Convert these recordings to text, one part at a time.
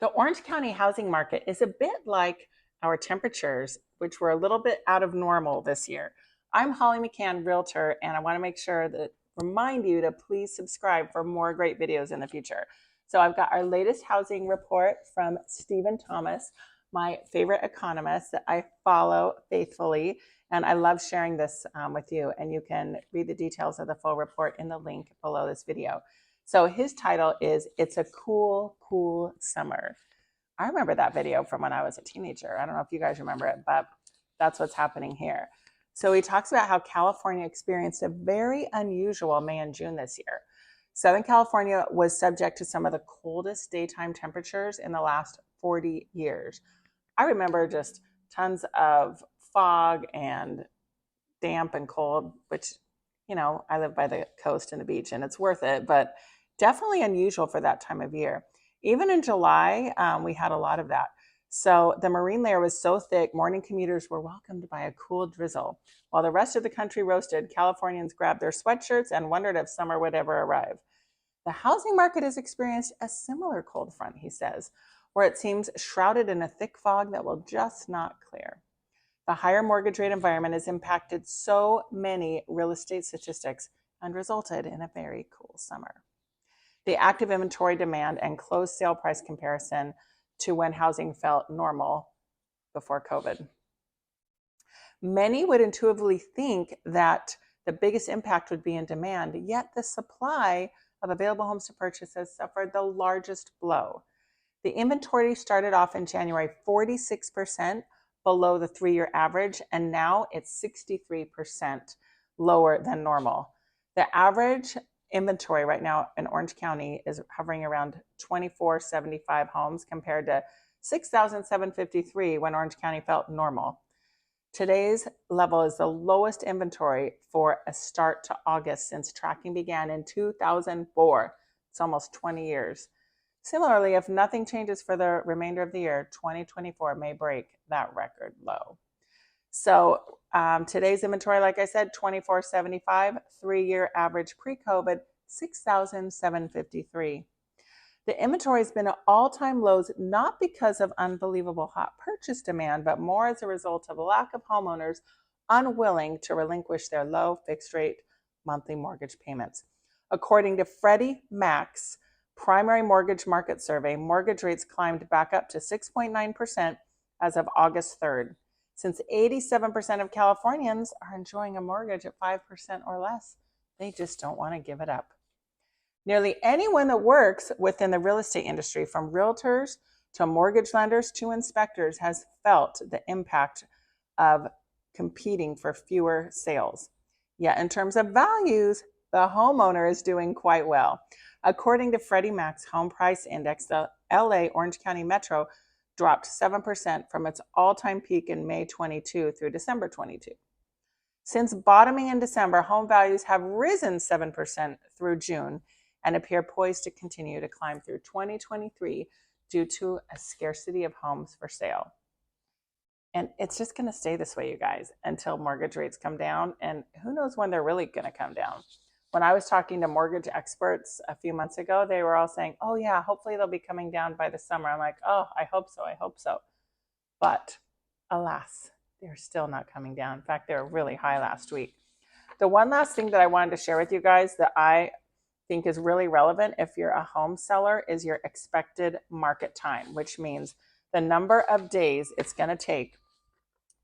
The Orange County housing market is a bit like our temperatures, which were a little bit out of normal this year. I'm Holly McKhann, realtor, and I want to make sure that remind you to please subscribe for more great videos in the future. So I've got our latest housing report from Stephen Thomas, my favorite economist that I follow faithfully, and I love sharing this with you. And you can read the details of the full report in the link below this video. So his title is It's a Cool, Cool Summer. I remember that video from when I was a teenager. I don't know if you guys remember it, but that's what's happening here. So he talks about how California experienced a very unusual May and June this year. Southern California was subject to some of the coldest daytime temperatures in the last 40 years. I remember just tons of fog and damp and cold, which, you know, I live by the coast and the beach and it's worth it, but definitely unusual for that time of year. Even in July, we had a lot of that. So the marine layer was so thick, morning commuters were welcomed by a cool drizzle. While the rest of the country roasted, Californians grabbed their sweatshirts and wondered if summer would ever arrive. The housing market has experienced a similar cold front, he says, where it seems shrouded in a thick fog that will just not clear. The higher mortgage rate environment has impacted so many real estate statistics and resulted in a very cool summer. The active inventory demand and closed sale price comparison to when housing felt normal before COVID. Many would intuitively think that the biggest impact would be in demand, yet the supply of available homes to purchase has suffered the largest blow. The inventory started off in January 46% below the 3-year average, and now it's 63% lower than normal. The average inventory right now in Orange County is hovering around 2,475 homes compared to 6,753 when Orange County felt normal. Today's level is the lowest inventory for a start to August since tracking began in 2004. It's almost 20 years. Similarly, if nothing changes for the remainder of the year, 2024 may break that record low. So today's inventory, like I said, 2,475, 3-year average pre-COVID, 6,753. The inventory has been at all-time lows, not because of unbelievable hot purchase demand, but more as a result of a lack of homeowners unwilling to relinquish their low fixed rate monthly mortgage payments. According to Freddie Mac's primary mortgage market survey, mortgage rates climbed back up to 6.9% as of August 3rd. Since 87% of Californians are enjoying a mortgage at 5% or less, they just don't want to give it up. Nearly anyone that works within the real estate industry, from realtors to mortgage lenders to inspectors, has felt the impact of competing for fewer sales. Yet in terms of values, the homeowner is doing quite well. According to Freddie Mac's Home Price Index, the LA Orange County Metro dropped 7% from its all-time peak in May 22 through December 22. Since bottoming in December, home values have risen 7% through June and appear poised to continue to climb through 2023 due to a scarcity of homes for sale. And it's just going to stay this way, you guys, until mortgage rates come down. And who knows when they're really going to come down. When I was talking to mortgage experts a few months ago, they were all saying, oh yeah, hopefully they'll be coming down by the summer. I'm like, oh, I hope so. I hope so. But alas, they're still not coming down. In fact, they were really high last week. The one last thing that I wanted to share with you guys that I think is really relevant if you're a home seller is your expected market time, which means the number of days it's going to take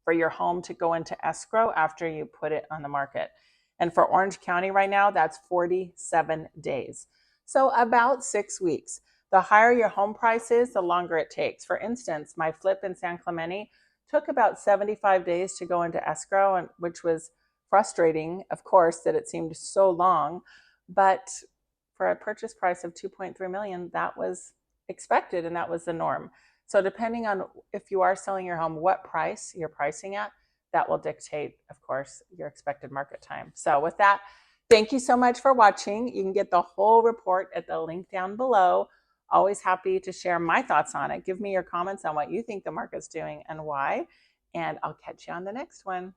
for your home to go into escrow after you put it on the market. And for Orange County right now, that's 47 days. So about 6 weeks. The higher your home price is, the longer it takes. For instance, my flip in San Clemente took about 75 days to go into escrow, and which was frustrating, of course, that it seemed so long. But for a purchase price of $2.3 million, that was expected and that was the norm. So depending on if you are selling your home, what price you're pricing at, that will dictate, of course, your expected market time. So with that, thank you so much for watching. You can get the whole report at the link down below. Always happy to share my thoughts on it. Give me your comments on what you think the market's doing and why. And I'll catch you on the next one.